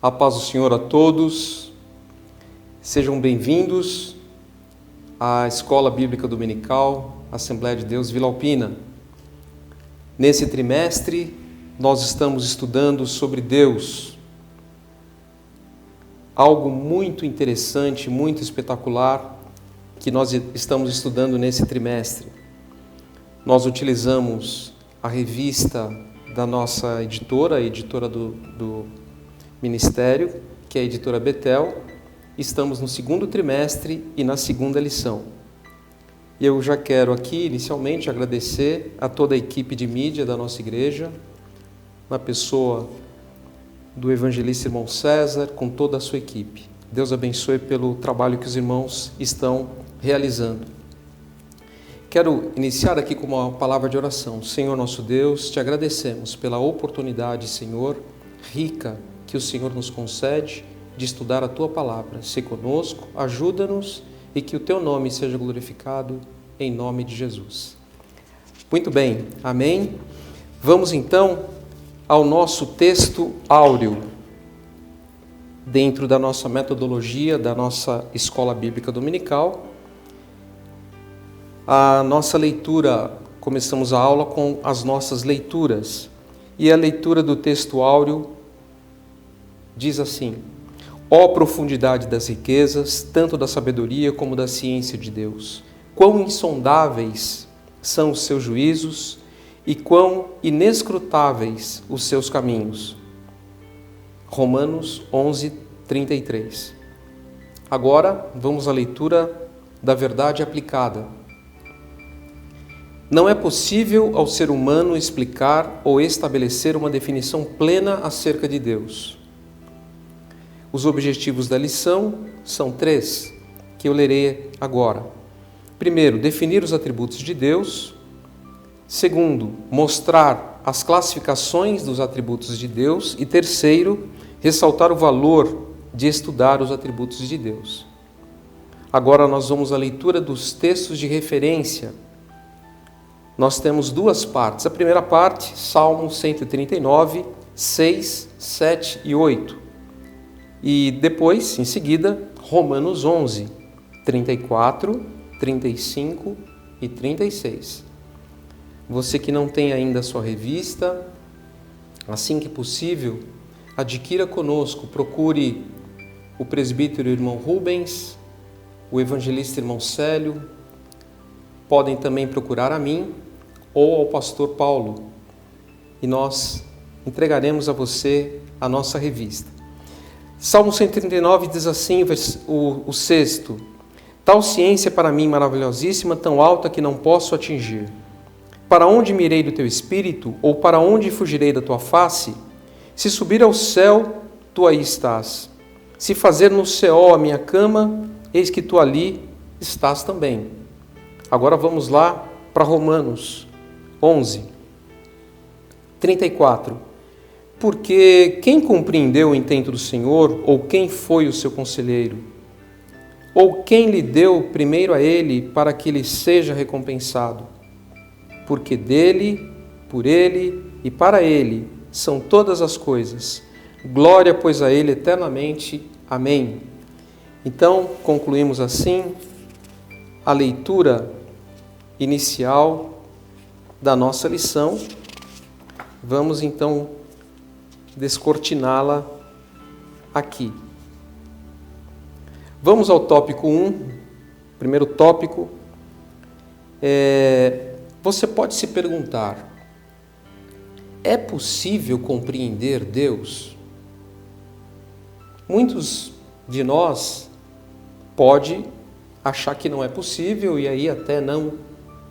A paz do Senhor a todos. Sejam bem-vindos à Escola Bíblica Dominical, Assembleia de Deus Vila Alpina. Nesse trimestre, nós estamos estudando sobre Deus. Algo muito interessante, muito espetacular que nós estamos estudando nesse trimestre. Nós utilizamos a revista da nossa editora, a editora do Ministério, que é a editora Betel. Estamos no segundo trimestre e na segunda lição. E eu já quero aqui, inicialmente, agradecer a toda a equipe de mídia da nossa igreja, na pessoa do evangelista irmão César, com toda a sua equipe. Deus abençoe pelo trabalho que os irmãos estão realizando. Quero iniciar aqui com uma palavra de oração. Senhor nosso Deus, te agradecemos pela oportunidade, Senhor, rica, que o Senhor nos concede de estudar a Tua Palavra. Se conosco, ajuda-nos e que o Teu nome seja glorificado em nome de Jesus. Muito bem, amém? Vamos então ao nosso texto áureo, dentro da nossa metodologia, da nossa Escola Bíblica Dominical. A nossa leitura, começamos a aula com as nossas leituras. E a leitura do texto áureo diz assim: ó profundidade das riquezas, tanto da sabedoria como da ciência de Deus! Quão insondáveis são os seus juízos e quão inescrutáveis os seus caminhos. Romanos 11, 33. Agora vamos à leitura da verdade aplicada. Não é possível ao ser humano explicar ou estabelecer uma definição plena acerca de Deus. Os objetivos da lição são 3, que eu lerei agora. Primeiro, definir os atributos de Deus. Segundo, mostrar as classificações dos atributos de Deus. E terceiro, ressaltar o valor de estudar os atributos de Deus. Agora nós vamos à leitura dos textos de referência. Nós temos duas partes. A primeira parte, Salmo 139, 6, 7 e 8. E depois, em seguida, Romanos 11, 34, 35 e 36. Você que não tem ainda a sua revista, assim que possível, adquira conosco, procure o presbítero irmão Rubens, o evangelista irmão Célio, podem também procurar a mim ou ao pastor Paulo, e nós entregaremos a você a nossa revista. Salmo 139 diz assim, o 6º: tal ciência para mim maravilhosíssima, tão alta que não posso atingir. Para onde me irei do teu espírito, ou para onde fugirei da tua face? Se subir ao céu, tu aí estás. Se fazer no Seol a minha cama, eis que tu ali estás também. Agora vamos lá para Romanos 11, 34. Porque quem compreendeu o intento do Senhor, ou quem foi o seu conselheiro? Ou quem lhe deu primeiro a ele, para que ele seja recompensado? Porque dele, por ele e para ele são todas as coisas. Glória, pois, a ele eternamente. Amém. Então, concluímos assim a leitura inicial da nossa lição. Vamos então descortiná-la aqui. Vamos ao tópico 1. Primeiro tópico. Você pode se perguntar: é possível compreender Deus? Muitos de nós podem achar que não é possível e aí até não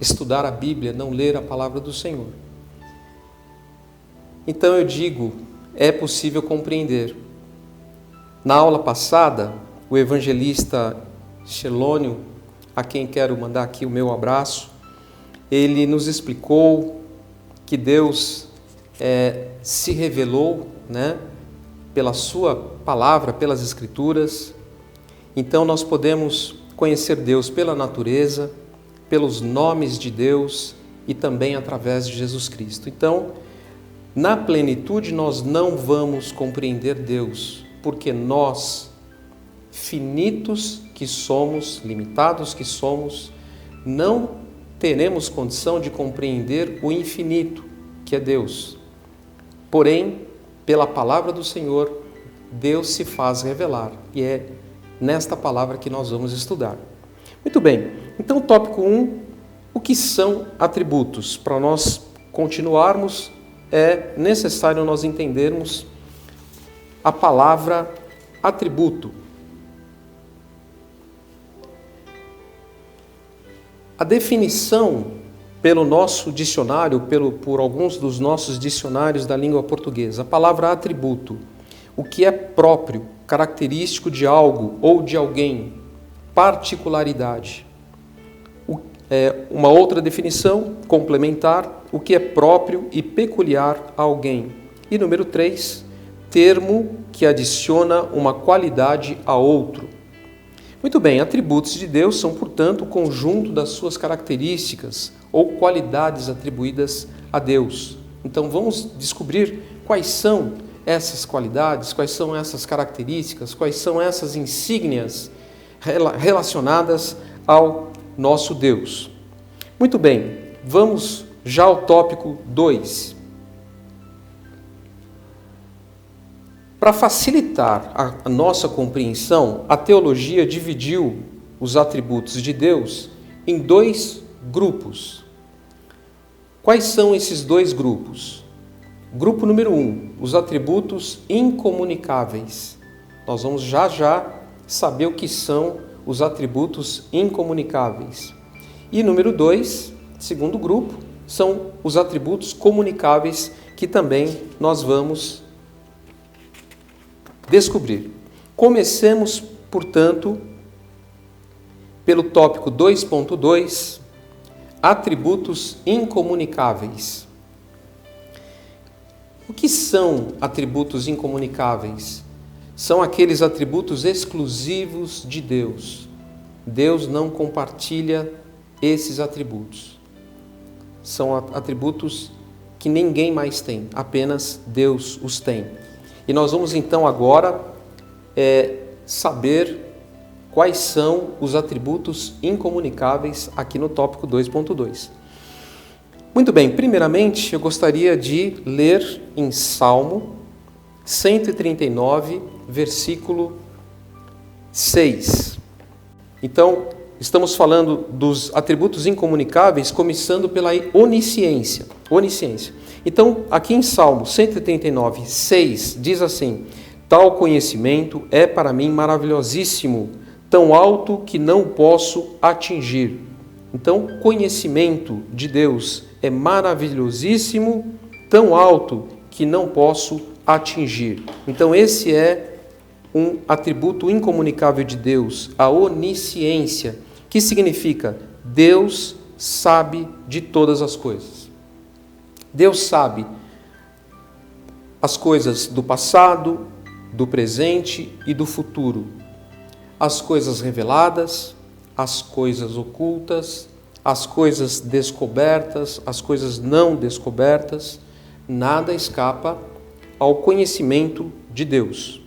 estudar a Bíblia, não ler a palavra do Senhor. Então eu digo, é possível compreender. Na aula passada, o evangelista Shelônio, a quem quero mandar aqui o meu abraço, ele nos explicou que Deus se revelou, pela sua palavra, pelas Escrituras. Então nós podemos conhecer Deus pela natureza, pelos nomes de Deus e também através de Jesus Cristo. Então, na plenitude, nós não vamos compreender Deus porque nós, finitos que somos, limitados que somos, não teremos condição de compreender o infinito, que é Deus. Porém, pela palavra do Senhor, Deus se faz revelar, e é nesta palavra que nós vamos estudar. Muito bem, então tópico 1, o que são atributos? Para nós continuarmos, é necessário nós entendermos a palavra atributo. A definição pelo nosso dicionário, por alguns dos nossos dicionários da língua portuguesa, a palavra atributo, o que é próprio, característico de algo ou de alguém, particularidade. Uma outra definição complementar, o que é próprio e peculiar a alguém. E número 3, termo que adiciona uma qualidade a outro. Muito bem, atributos de Deus são, portanto, o conjunto das suas características ou qualidades atribuídas a Deus. Então vamos descobrir quais são essas qualidades, quais são essas características, quais são essas insígnias relacionadas ao nosso Deus. Muito bem, vamos já ao tópico 2. Para facilitar a nossa compreensão, a teologia dividiu os atributos de Deus em 2 grupos. Quais são esses 2 grupos? Grupo número 1, os atributos incomunicáveis. Nós vamos já saber o que são os atributos incomunicáveis. E número 2, segundo grupo, são os atributos comunicáveis, que também nós vamos descobrir. Comecemos, portanto, pelo tópico 2.2, atributos incomunicáveis. O que são atributos incomunicáveis? São aqueles atributos exclusivos de Deus. Deus não compartilha esses atributos. São atributos que ninguém mais tem, apenas Deus os tem. E nós vamos então agora saber quais são os atributos incomunicáveis aqui no tópico 2.2. Muito bem, primeiramente eu gostaria de ler em Salmo 139, versículo 6. Então, estamos falando dos atributos incomunicáveis, começando pela onisciência. Então, aqui em Salmo 139, 6, diz assim: tal conhecimento é para mim maravilhosíssimo, tão alto que não posso atingir. Então, conhecimento de Deus é maravilhosíssimo, tão alto que não posso atingir. Então, esse é um atributo incomunicável de Deus, a onisciência, que significa Deus sabe de todas as coisas. Deus sabe as coisas do passado, do presente e do futuro. As coisas reveladas, as coisas ocultas, as coisas descobertas, as coisas não descobertas. Nada escapa ao conhecimento de Deus.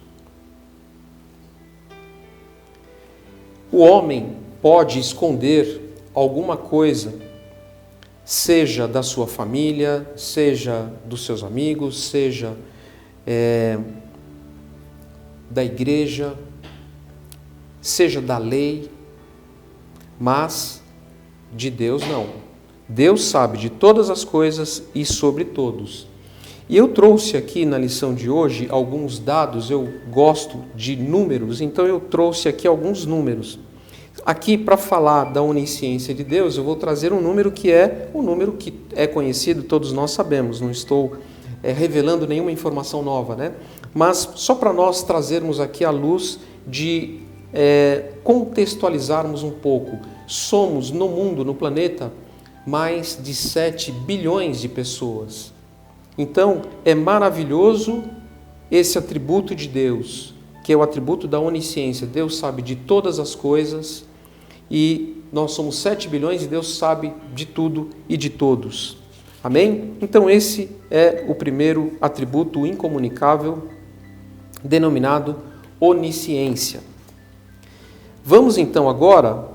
O homem pode esconder alguma coisa, seja da sua família, seja dos seus amigos, seja da igreja, seja da lei, mas de Deus não. Deus sabe de todas as coisas e sobre todos. E eu trouxe aqui na lição de hoje alguns dados, eu gosto de números, então eu trouxe aqui alguns números. Aqui, para falar da onisciência de Deus, eu vou trazer um número que é conhecido, todos nós sabemos, não estou revelando nenhuma informação nova, né? Mas só para nós trazermos aqui à luz de contextualizarmos um pouco. Somos, no mundo, no planeta, mais de 7 bilhões de pessoas. Então, é maravilhoso esse atributo de Deus, que é o atributo da onisciência. Deus sabe de todas as coisas e nós somos 7 bilhões e Deus sabe de tudo e de todos. Amém? Então esse é o primeiro atributo incomunicável denominado onisciência. Vamos então agora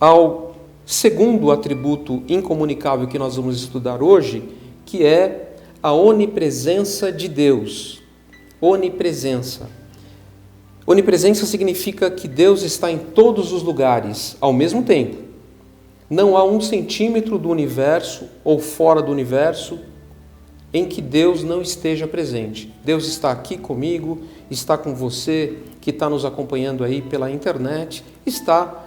ao segundo atributo incomunicável que nós vamos estudar hoje, que é a onipresença de Deus. Onipresença. Onipresença significa que Deus está em todos os lugares ao mesmo tempo. Não há 1 centímetro do universo ou fora do universo em que Deus não esteja presente. Deus está aqui comigo, está com você que está nos acompanhando aí pela internet, está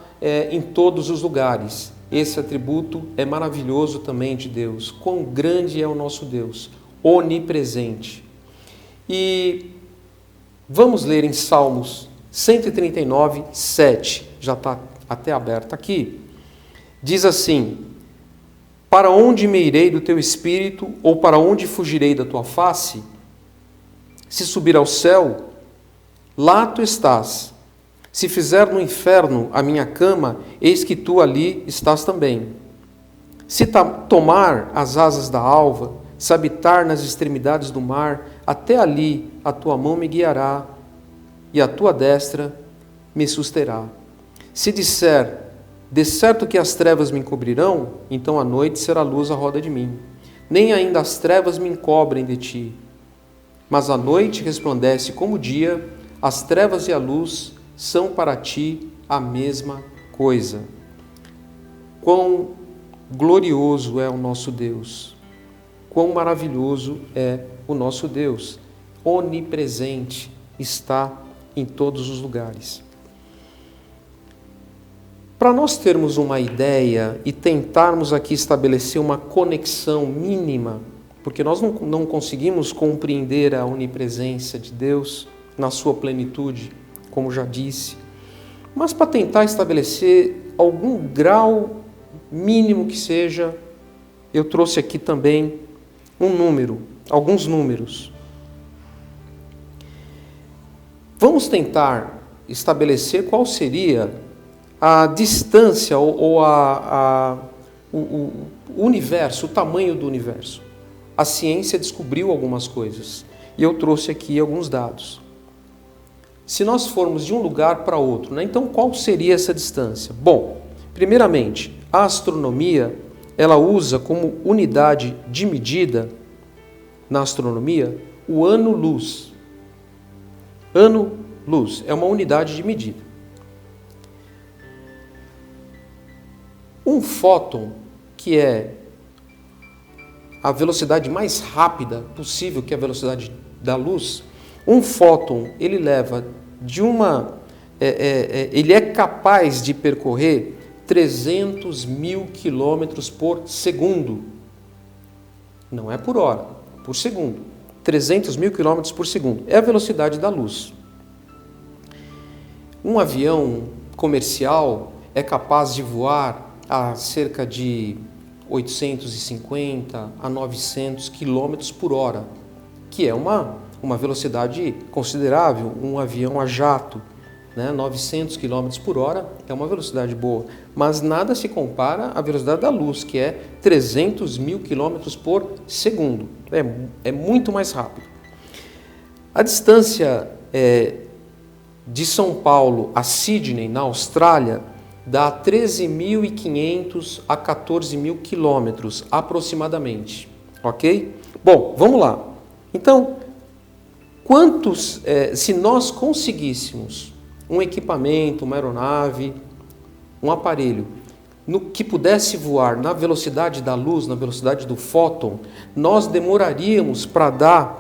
em todos os lugares. Esse atributo é maravilhoso também de Deus. Quão grande é o nosso Deus, onipresente. E vamos ler em Salmos 139, 7, já está até aberto aqui. Diz assim: para onde me irei do teu espírito, ou para onde fugirei da tua face? Se subir ao céu, lá tu estás. Se fizer no inferno a minha cama, eis que tu ali estás também. Se tomar as asas da alva, se habitar nas extremidades do mar, até ali a tua mão me guiará, e a tua destra me susterá. Se disser, de certo que as trevas me encobrirão, então a noite será luz à roda de mim. Nem ainda as trevas me encobrem de ti. Mas a noite resplandece como o dia, as trevas e a luz são para ti a mesma coisa. Quão glorioso é o nosso Deus! Quão maravilhoso é o nosso Deus! Onipresente, está em todos os lugares. Para nós termos uma ideia e tentarmos aqui estabelecer uma conexão mínima, porque nós não conseguimos compreender a onipresença de Deus na sua plenitude, como já disse, mas para tentar estabelecer algum grau mínimo que seja, eu trouxe aqui também alguns números. Vamos tentar estabelecer qual seria a distância ou o universo, o tamanho do universo. A ciência descobriu algumas coisas e eu trouxe aqui alguns dados. Se nós formos de um lugar para outro, né, então qual seria essa distância? Bom, primeiramente, a astronomia, ela usa como unidade de medida na astronomia o ano-luz. Ano-luz é uma unidade de medida. Um fóton, que é a velocidade mais rápida possível, que é a velocidade da luz, um fóton, ele leva ele é capaz de percorrer 300 mil quilômetros por segundo. Não é por hora, por segundo. 300 mil quilômetros por segundo. É a velocidade da luz. Um avião comercial é capaz de voar a cerca de 850 a 900 quilômetros por hora, que é uma velocidade considerável. Um avião a jato, 900 km por hora é uma velocidade boa, mas nada se compara à velocidade da luz, que é 300 mil km por segundo. É muito mais rápido. A distância de São Paulo a Sydney, na Austrália, dá 13.500 a 14.000 quilômetros aproximadamente. Ok? Bom, vamos lá. Então, se nós conseguíssemos um equipamento, uma aeronave, um aparelho que pudesse voar na velocidade da luz, na velocidade do fóton, nós demoraríamos para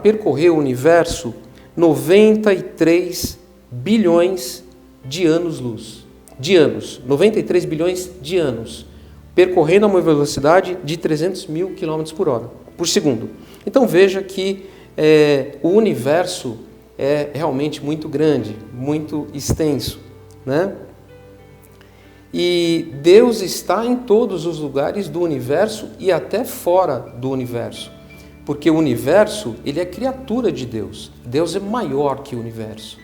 percorrer o universo 93 bilhões de anos-luz. 93 bilhões de anos, percorrendo a uma velocidade de 300 mil km por segundo. Então veja que o universo é realmente muito grande, muito extenso, né? E Deus está em todos os lugares do universo e até fora do universo, porque o universo, ele é criatura de Deus. Deus é maior que o universo.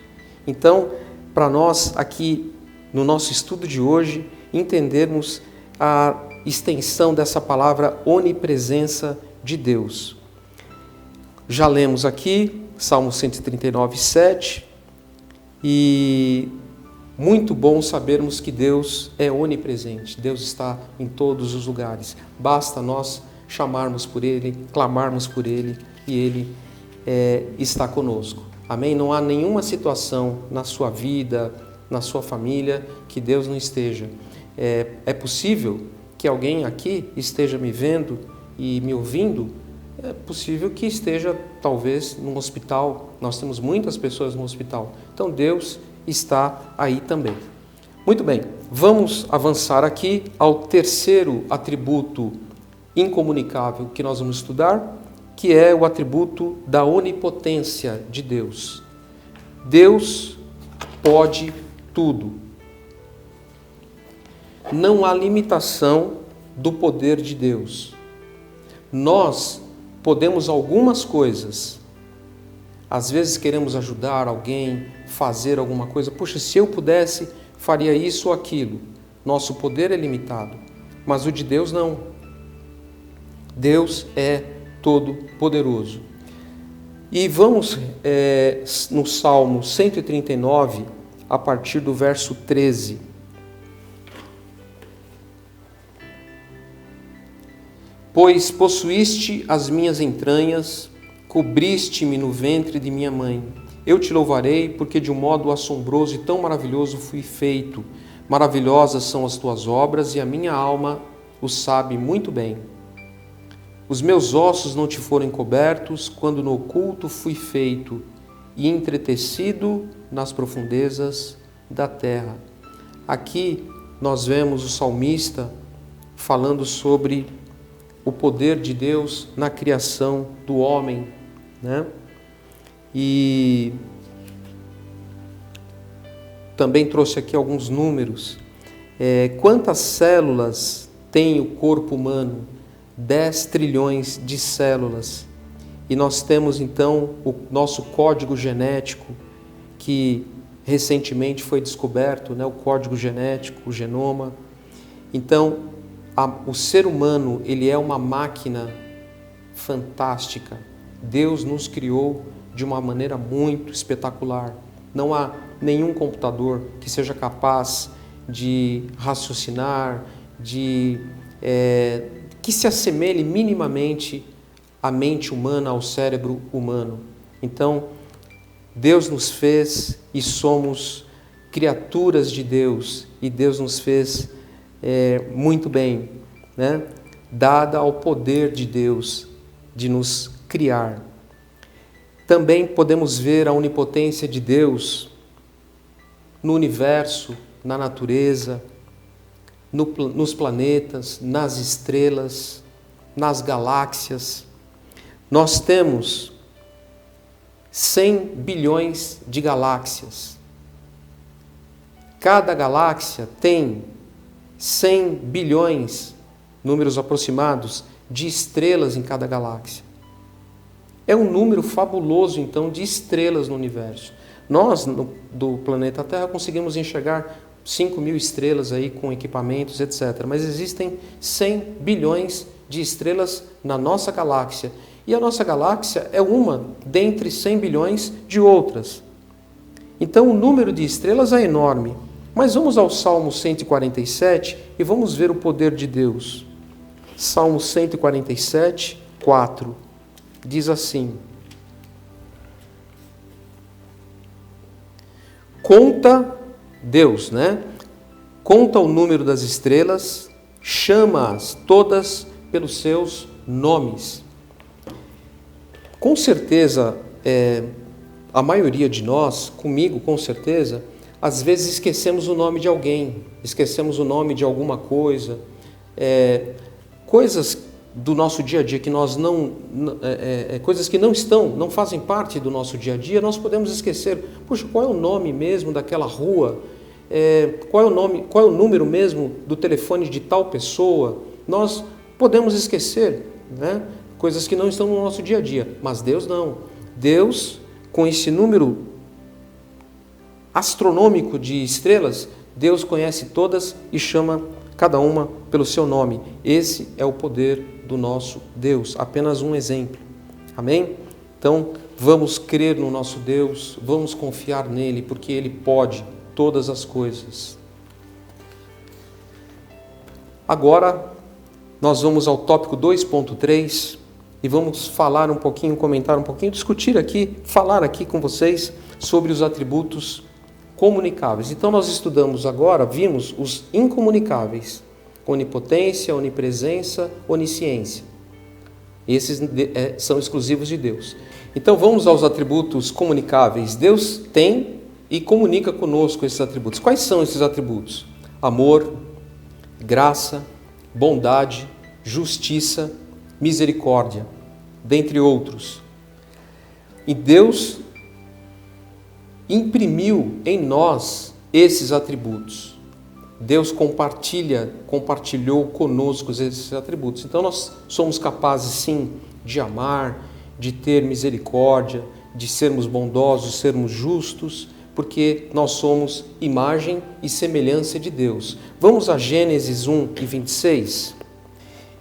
Então, para nós aqui no nosso estudo de hoje, entendermos a extensão dessa palavra onipresença de Deus. Já lemos aqui Salmo 139, 7. E muito bom sabermos que Deus é onipresente, Deus está em todos os lugares. Basta nós chamarmos por Ele, clamarmos por Ele e Ele está conosco. Amém? Não há nenhuma situação na sua vida, na sua família, que Deus não esteja. É possível que alguém aqui esteja me vendo e me ouvindo? É possível que esteja, talvez, num hospital. Nós temos muitas pessoas no hospital. Então, Deus está aí também. Muito bem, vamos avançar aqui ao terceiro atributo incomunicável que nós vamos estudar, que é o atributo da onipotência de Deus. Deus pode tudo. Não há limitação do poder de Deus. Nós podemos algumas coisas. Às vezes queremos ajudar alguém, fazer alguma coisa. Puxa, se eu pudesse, faria isso ou aquilo. Nosso poder é limitado, mas o de Deus não. Deus é todo-poderoso. E vamos no Salmo 139, a partir do verso 13. Pois possuíste as minhas entranhas, cobriste-me no ventre de minha mãe. Eu te louvarei, porque de um modo assombroso e tão maravilhoso fui feito. Maravilhosas são as tuas obras, e a minha alma o sabe muito bem. Os meus ossos não te foram encobertos, quando no oculto fui feito, e entretecido nas profundezas da terra. Aqui nós vemos o salmista falando sobre o poder de Deus na criação do homem, né? E também trouxe aqui alguns números. Quantas células tem o corpo humano? 10 trilhões de células. E nós temos então o nosso código genético, que recentemente foi descoberto, né? O código genético, o genoma. Então, o ser humano, ele é uma máquina fantástica. Deus nos criou de uma maneira muito espetacular. Não há nenhum computador que seja capaz de raciocinar, que se assemelhe minimamente à mente humana, ao cérebro humano. Então, Deus nos fez e somos criaturas de Deus, e Deus nos fez muito bem, né? Dada ao poder de Deus de nos criar. Também podemos ver a onipotência de Deus no universo, na natureza, nos planetas, nas estrelas, nas galáxias. Nós temos 100 bilhões de galáxias. Cada galáxia tem 100 bilhões, números aproximados, de estrelas em cada galáxia. É um número fabuloso, então, de estrelas no universo. Nós, do planeta Terra, conseguimos enxergar 5.000 estrelas aí com equipamentos, etc. Mas existem 100 bilhões de estrelas na nossa galáxia. E a nossa galáxia é uma dentre 100 bilhões de outras. Então, o número de estrelas é enorme. Mas vamos ao Salmo 147 e vamos ver o poder de Deus. Salmo 147, 4. Diz assim: conta Deus, né? Conta o número das estrelas, chama-as todas pelos seus nomes. Com certeza, a maioria de nós, comigo com certeza, às vezes esquecemos o nome de alguém, esquecemos o nome de alguma coisa, coisas do nosso dia a dia que nós coisas que não fazem parte do nosso dia a dia, nós podemos esquecer. Puxa, qual é o nome mesmo daquela rua? Qual é o número mesmo do telefone de tal pessoa? Nós podemos esquecer, né? Coisas que não estão no nosso dia a dia, mas Deus não. Deus, com esse número astronômico de estrelas, Deus conhece todas e chama cada uma pelo seu nome. Esse é o poder do nosso Deus. Apenas um exemplo. Amém? Então, vamos crer no nosso Deus, vamos confiar nele, porque Ele pode todas as coisas. Agora, nós vamos ao tópico 2.3 e vamos falar um pouquinho, comentar um pouquinho, discutir aqui, falar aqui com vocês sobre os atributos comunicáveis. Então, nós estudamos agora, vimos os incomunicáveis: onipotência, onipresença, onisciência. Esses são exclusivos de Deus. Então, vamos aos atributos comunicáveis. Deus tem e comunica conosco esses atributos. Quais são esses atributos? Amor, graça, bondade, justiça, misericórdia, dentre outros. E Deus imprimiu em nós esses atributos. Deus compartilhou conosco esses atributos. Então nós somos capazes sim de amar, de ter misericórdia, de sermos bondosos, sermos justos, porque nós somos imagem e semelhança de Deus. Vamos a Gênesis 1:26.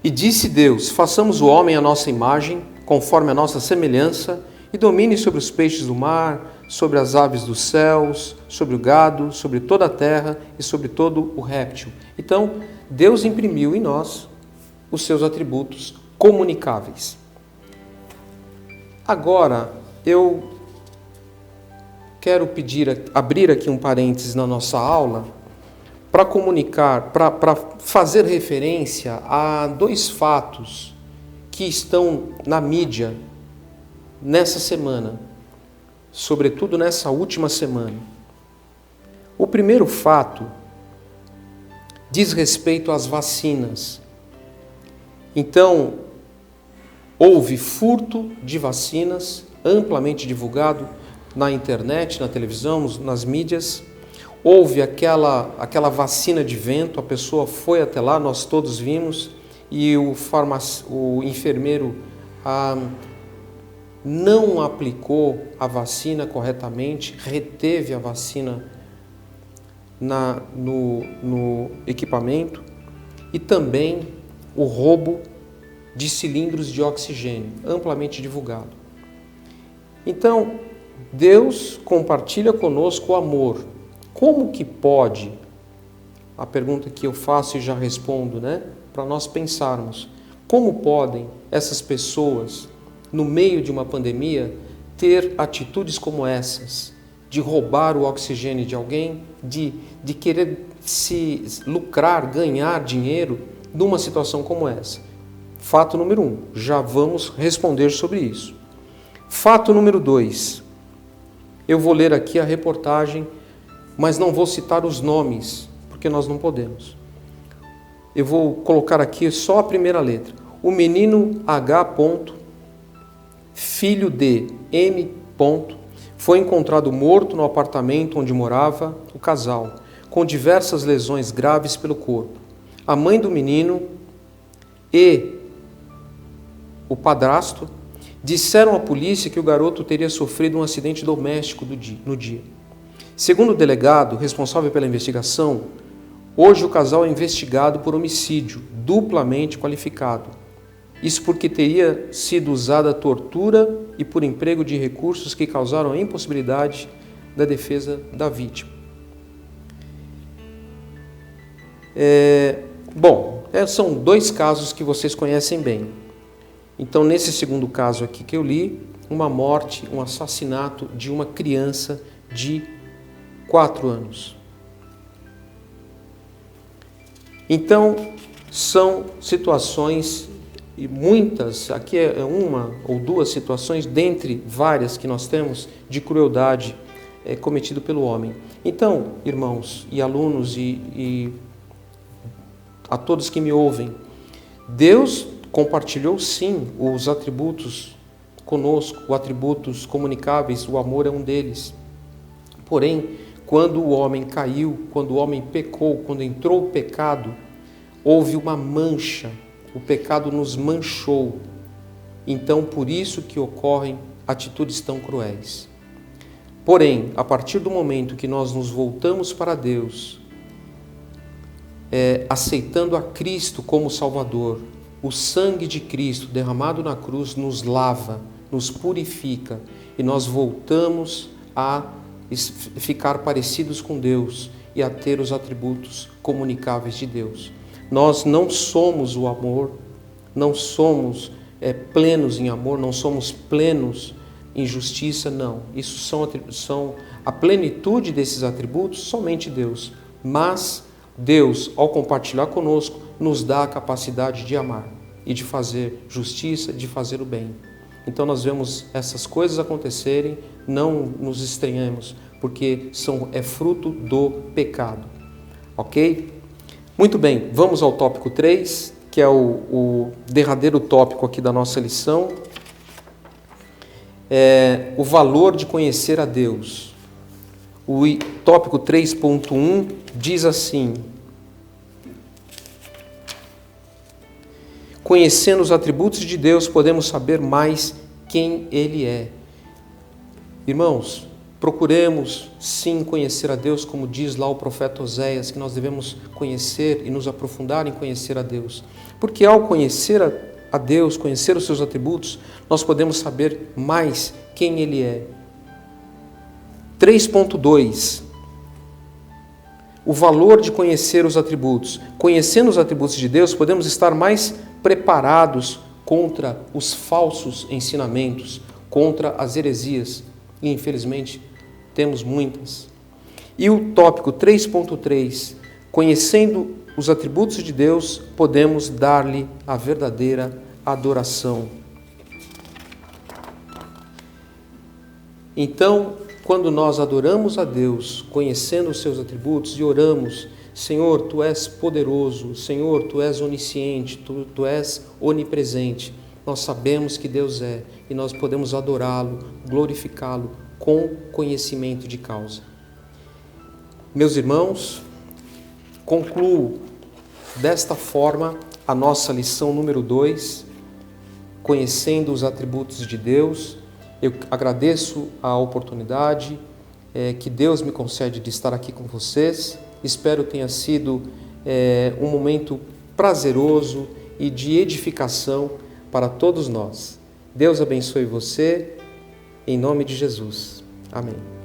E disse Deus: façamos o homem à nossa imagem, conforme a nossa semelhança, e domine sobre os peixes do mar, sobre as aves dos céus, sobre o gado, sobre toda a terra e sobre todo o réptil. Então, Deus imprimiu em nós os seus atributos comunicáveis. Agora, eu quero abrir aqui um parênteses na nossa aula para comunicar, para fazer referência a dois fatos que estão na mídia nessa semana, sobretudo nessa última semana. O primeiro fato diz respeito às vacinas. Então, houve furto de vacinas, amplamente divulgado na internet, na televisão, nas mídias. Houve aquela vacina de vento, a pessoa foi até lá, nós todos vimos, e o enfermeiro não aplicou a vacina corretamente, reteve a vacina no equipamento, e também o roubo de cilindros de oxigênio, amplamente divulgado. Então, Deus compartilha conosco o amor. Como que pode? A pergunta que eu faço e já respondo, para nós pensarmos. Como podem essas pessoas, no meio de uma pandemia, ter atitudes como essas? De roubar o oxigênio de alguém, de querer se lucrar, ganhar dinheiro numa situação como essa. Fato número 1, já vamos responder sobre isso. Fato número 2, eu vou ler aqui a reportagem, mas não vou citar os nomes, porque nós não podemos. Eu vou colocar aqui só a primeira letra. O menino H. filho de M. foi encontrado morto no apartamento onde morava o casal, com diversas lesões graves pelo corpo. A mãe do menino e o padrasto disseram à polícia que o garoto teria sofrido um acidente doméstico no dia. Segundo o delegado responsável pela investigação, hoje o casal é investigado por homicídio duplamente qualificado. Isso porque teria sido usada tortura e por emprego de recursos que causaram a impossibilidade da defesa da vítima. São dois casos que vocês conhecem bem. Então, nesse segundo caso aqui que eu li, uma morte, um assassinato de uma criança de 4 anos. Então, são situações, e muitas, aqui é uma ou duas situações, dentre várias que nós temos, de crueldade cometido pelo homem. Então, irmãos e alunos e a todos que me ouvem, Deus compartilhou sim os atributos conosco, os atributos comunicáveis, o amor é um deles. Porém, quando o homem caiu, quando o homem pecou, quando entrou o pecado, houve uma mancha, o pecado nos manchou. Então, por isso que ocorrem atitudes tão cruéis. Porém, a partir do momento que nós nos voltamos para Deus, aceitando a Cristo como Salvador, o sangue de Cristo derramado na cruz nos lava, nos purifica e nós voltamos a ficar parecidos com Deus e a ter os atributos comunicáveis de Deus. Nós não somos o amor, não somos plenos em amor, não somos plenos em justiça, não. Isso são a plenitude desses atributos, somente Deus. Mas Deus, ao compartilhar conosco, nos dá a capacidade de amar e de fazer justiça, de fazer o bem. Então nós vemos essas coisas acontecerem, não nos estranhemos, porque é fruto do pecado. Ok? Muito bem, vamos ao tópico 3, que é o derradeiro tópico aqui da nossa lição. O valor de conhecer a Deus. O tópico 3.1 diz assim: conhecendo os atributos de Deus, podemos saber mais quem Ele é. Irmãos, procuremos sim conhecer a Deus, como diz lá o profeta Oséias, que nós devemos conhecer e nos aprofundar em conhecer a Deus. Porque ao conhecer a Deus, conhecer os seus atributos, nós podemos saber mais quem Ele é. 3.2. O valor de conhecer os atributos. Conhecendo os atributos de Deus, podemos estar mais preparados contra os falsos ensinamentos, contra as heresias. E, infelizmente, temos muitas. E o tópico 3.3. Conhecendo os atributos de Deus, podemos dar-lhe a verdadeira adoração. Então, quando nós adoramos a Deus, conhecendo os seus atributos e oramos: Senhor, Tu és poderoso, Senhor, Tu és onisciente, Tu és onipresente, nós sabemos que Deus é e nós podemos adorá-lo, glorificá-lo com conhecimento de causa. Meus irmãos, concluo desta forma a nossa lição número 2, conhecendo os atributos de Deus. Eu agradeço a oportunidade que Deus me concede de estar aqui com vocês. Espero que tenha sido um momento prazeroso e de edificação para todos nós. Deus abençoe você, em nome de Jesus. Amém.